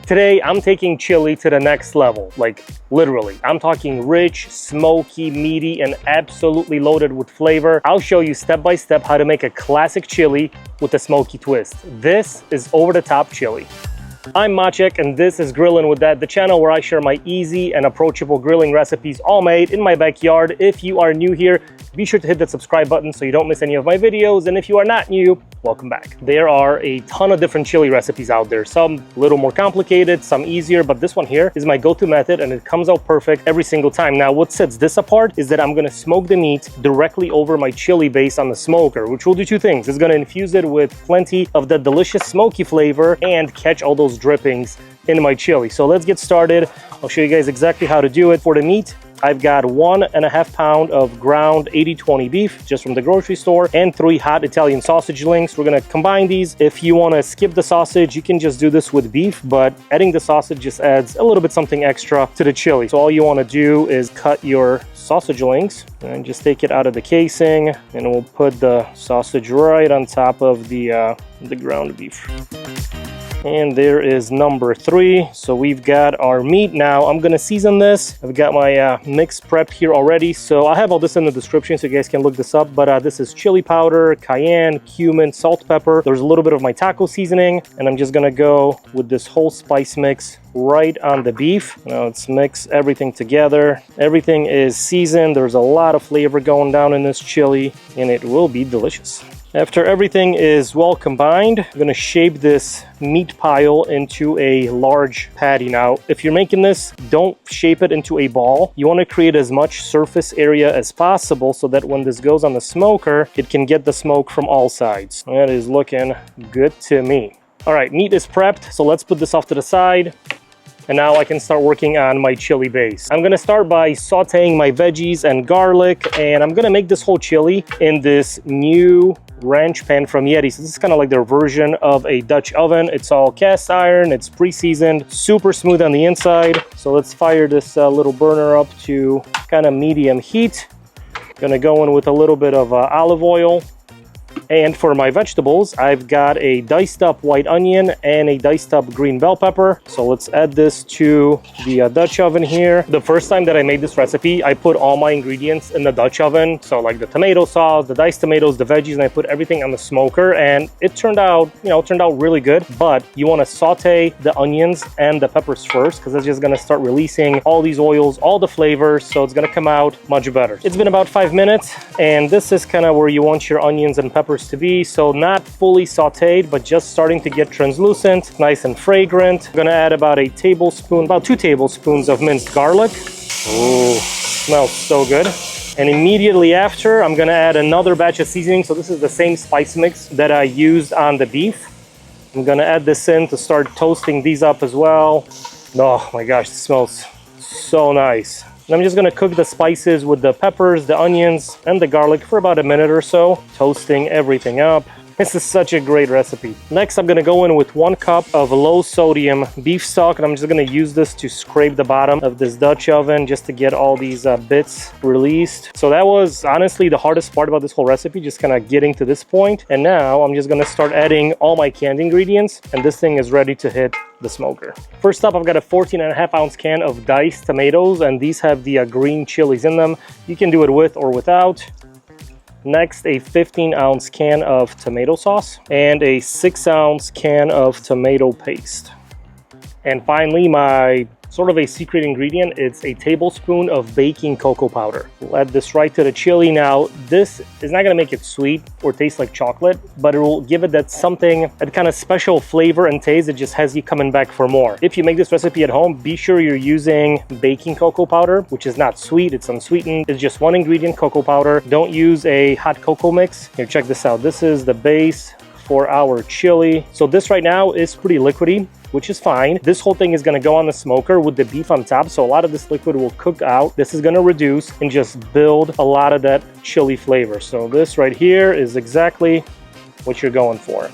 Today, I'm taking chili to the next level, like literally. I'm talking rich, smoky, meaty, and absolutely loaded with flavor. I'll show you step by step how to make a classic chili with a smoky twist. This is over-the-top chili. I'm Maciek, and this is Grillin' with That, the channel where I share my easy and approachable grilling recipes all made in my backyard. If you are new here, be sure to hit that subscribe button so you don't miss any of my videos. And if you are not new, welcome back. There are a ton of different chili recipes out there. Some a little more complicated, some easier, but this one here is my go-to method and it comes out perfect every single time. Now, what sets this apart is that I'm gonna smoke the meat directly over my chili base on the smoker, which will do two things. It's gonna infuse it with plenty of the delicious smoky flavor and catch all those drippings in my chili. So let's get started. I'll show you guys exactly how to do it. For the meat, I've got 1.5 pounds of ground 80/20 beef just from the grocery store and 3 hot Italian sausage links. We're gonna combine these. If you wanna skip the sausage, you can just do this with beef, but adding the sausage just adds a little bit something extra to the chili. So all you wanna do is cut your sausage links and just take it out of the casing, and we'll put the sausage right on top of the ground beef. And there is number 3. So we've got our meat. Now I'm gonna season this. I've got my mix prepped here already, so I'll have all this in the description so you guys can look this up. But this is chili powder, cayenne, cumin, salt, pepper. There's a little bit of my taco seasoning, and I'm just gonna go with this whole spice mix right on the beef. Now let's mix everything together. Everything is seasoned. There's a lot of flavor going down in this chili, and it will be delicious. After everything is well combined, I'm gonna shape this meat pile into a large patty. Now, if you're making this, don't shape it into a ball. You wanna create as much surface area as possible so that when this goes on the smoker, it can get the smoke from all sides. That is looking good to me. All right, meat is prepped, so let's put this off to the side. And now I can start working on my chili base. I'm gonna start by sauteing my veggies and garlic, and I'm gonna make this whole chili in this new ranch pan from Yeti. So this is kind of like their version of a Dutch oven. It's all cast iron, it's pre-seasoned, super smooth on the inside. So let's fire this little burner up to kind of medium heat. Gonna go in with a little bit of olive oil. And for my vegetables, I've got a diced up white onion and a diced up green bell pepper. So let's add this to the Dutch oven here. The first time that I made this recipe, I put all my ingredients in the Dutch oven. So like the tomato sauce, the diced tomatoes, the veggies, and I put everything on the smoker, and it turned out, it turned out really good. But you want to saute the onions and the peppers first, because it's just going to start releasing all these oils, all the flavors. So it's going to come out much better. It's been about 5 minutes, and this is kind of where you want your onions and peppers to be. So not fully sauteed, but just starting to get translucent, nice and fragrant. I'm gonna add about 2 tablespoons of minced garlic. Oh, smells so good. And immediately after, I'm gonna add another batch of seasoning. So this is the same spice mix that I used on the beef. I'm gonna add this in to start toasting these up as well. Oh my gosh, it smells so nice. And I'm just gonna cook the spices with the peppers, the onions, and the garlic for about a minute or so, toasting everything up. This is such a great recipe. Next, I'm gonna go in with 1 cup of low sodium beef stock, and I'm just gonna use this to scrape the bottom of this Dutch oven just to get all these bits released. So that was honestly the hardest part about this whole recipe, just kind of getting to this point. And now I'm just gonna start adding all my canned ingredients, and this thing is ready to hit the smoker. First up, I've got a 14.5 ounce can of diced tomatoes, and these have the green chilies in them. You can do it with or without. Next, a 15 ounce can of tomato sauce and a 6 ounce can of tomato paste. And finally, my sort of a secret ingredient, it's a tablespoon of baking cocoa powder. We'll add this right to the chili. Now, this is not gonna make it sweet or taste like chocolate, but it will give it that kind of special flavor and taste that just has you coming back for more. If you make this recipe at home, be sure you're using baking cocoa powder, which is not sweet, it's unsweetened. It's just 1 ingredient, cocoa powder. Don't use a hot cocoa mix. Here, check this out. This is the base for our chili. So this right now is pretty liquidy, which is fine. This whole thing is gonna go on the smoker with the beef on top, so a lot of this liquid will cook out. This is gonna reduce and just build a lot of that chili flavor. So this right here is exactly what you're going for.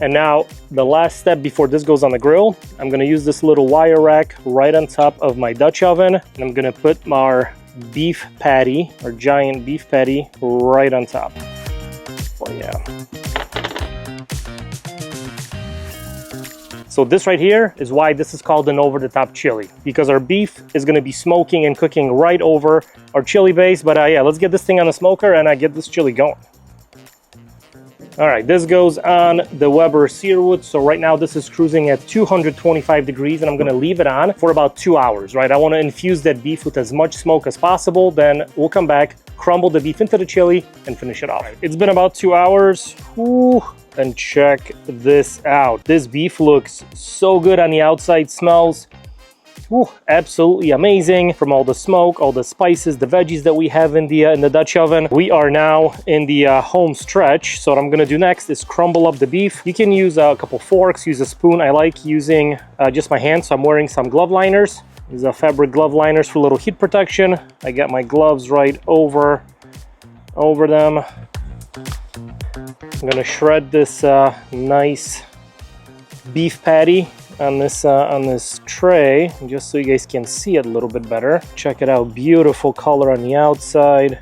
And now the last step before this goes on the grill, I'm gonna use this little wire rack right on top of my Dutch oven, and I'm gonna put our beef patty, our giant beef patty, right on top. Oh yeah. So this right here is why this is called an over-the-top chili, because our beef is going to be smoking and cooking right over our chili base. But yeah, let's get this thing on the smoker and get this chili going. All right, this goes on the Weber Searwood. So right now this is cruising at 225 degrees and I'm gonna leave it on for about 2 hours, right? I wanna infuse that beef with as much smoke as possible. Then we'll come back, crumble the beef into the chili and finish it off. It's been about 2 hours. Whew. And check this out. This beef looks so good on the outside, smells absolutely amazing from all the smoke, all the spices, the veggies that we have in the Dutch oven. We are now in the home stretch. So what I'm gonna do next is crumble up the beef. You can use a couple forks, use a spoon. I like using just my hands, so I'm wearing some glove liners. These are fabric glove liners for a little heat protection. I got my gloves right over them. I'm gonna shred this nice beef patty on this tray, just so you guys can see it a little bit better. Check it out, beautiful color on the outside,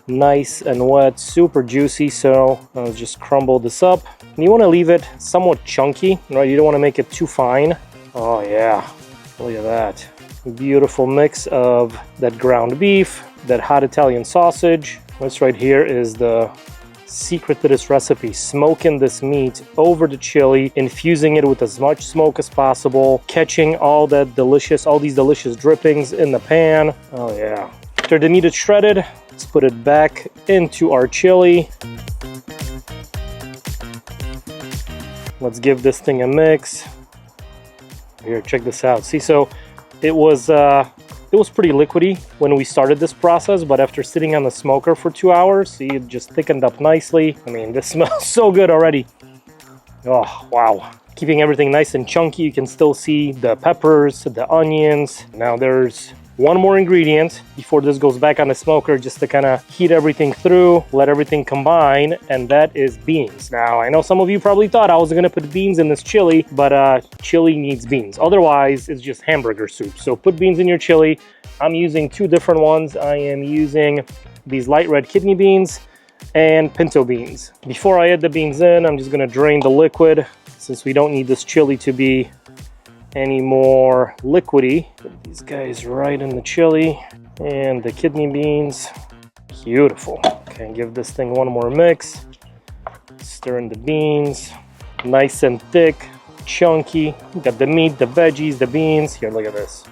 nice and wet, super juicy. So I'll just crumble this up. And you want to leave it somewhat chunky, right? You don't want to make it too fine. Oh yeah, look at that. Beautiful mix of that ground beef, that hot Italian sausage. This right here is the secret to this recipe: smoking this meat over the chili, infusing it with as much smoke as possible, catching all these delicious drippings in the pan. Oh yeah. After the meat is shredded, let's put it back into our chili. Let's give this thing a mix. Here, check this out. See, so it was pretty liquidy when we started this process, but after sitting on the smoker for 2 hours, see, it just thickened up nicely. I mean, this smells so good already. Oh, wow. Keeping everything nice and chunky. You can still see the peppers, the onions. Now there's one more ingredient before this goes back on the smoker, just to kind of heat everything through, let everything combine, and that is beans. Now, I know some of you probably thought I was gonna put beans in this chili, but chili needs beans. Otherwise, it's just hamburger soup. So put beans in your chili. I'm using 2 different ones. I am using these light red kidney beans and pinto beans. Before I add the beans in, I'm just gonna drain the liquid, since we don't need this chili to be any more liquidy. Put these guys right in the chili and the kidney beans. Beautiful. Okay, give this thing one more mix. Stir in the beans. Nice and thick, chunky. You got the meat, the veggies, the beans. Here, look at this.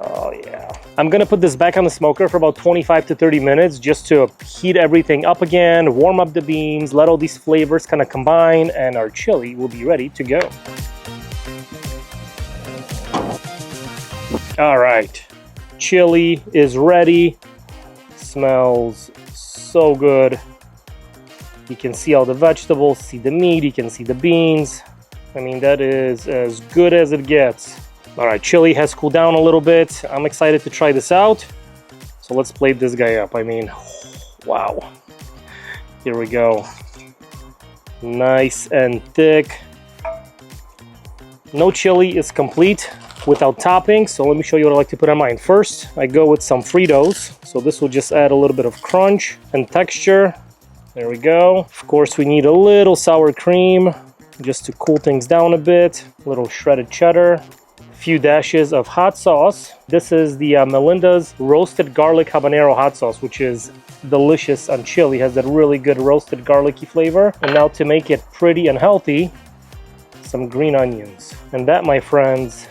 Oh yeah. I'm gonna put this back on the smoker for about 25 to 30 minutes just to heat everything up again, warm up the beans, let all these flavors kind of combine, and our chili will be ready to go. All right, chili is ready. Smells so good. You can see all the vegetables, see the meat, you can see the beans. I mean, that is as good as it gets. All right, chili has cooled down a little bit. I'm excited to try this out. So let's plate this guy up. I mean, wow. Here we go. Nice and thick. No chili is complete without topping, so let me show you what I like to put on mine. First, I go with some Fritos, so this will just add a little bit of crunch and texture. There we go. Of course, we need a little sour cream just to cool things down a bit. A little shredded cheddar. A few dashes of hot sauce. This is the Melinda's roasted garlic habanero hot sauce, which is delicious on chili. Has that really good roasted garlicky flavor. And now to make it pretty and healthy, some green onions. And that, my friends,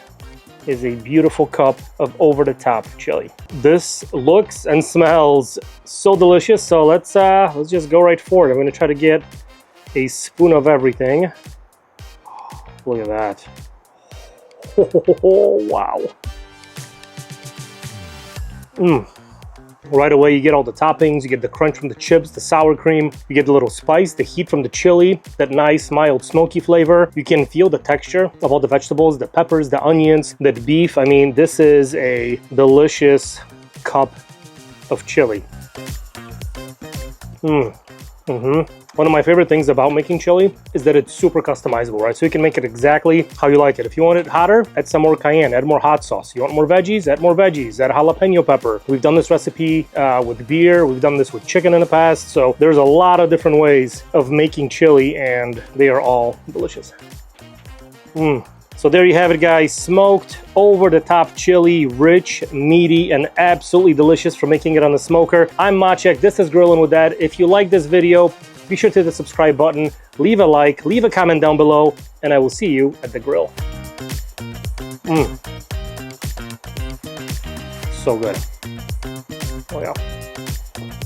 is a beautiful cup of over-the-top chili. This looks and smells so delicious, so let's just go right for it. I'm gonna try to get a spoon of everything. Look at that. Oh, wow. Right away, you get all the toppings, you get the crunch from the chips, the sour cream, you get the little spice, the heat from the chili, that nice, mild, smoky flavor. You can feel the texture of all the vegetables, the peppers, the onions, that beef. I mean, this is a delicious cup of chili. One of my favorite things about making chili is that it's super customizable, right? So you can make it exactly how you like it. If you want it hotter, add some more cayenne, add more hot sauce. You want more veggies, add jalapeno pepper. We've done this recipe with beer. We've done this with chicken in the past. So there's a lot of different ways of making chili, and they are all delicious. So there you have it, guys. Smoked over-the-top chili, rich, meaty, and absolutely delicious for making it on the smoker. I'm Maciek, this is Grillin' with Dad. If you like this video, be sure to hit the subscribe button, leave a like, leave a comment down below, and I will see you at the grill. So good. Oh yeah.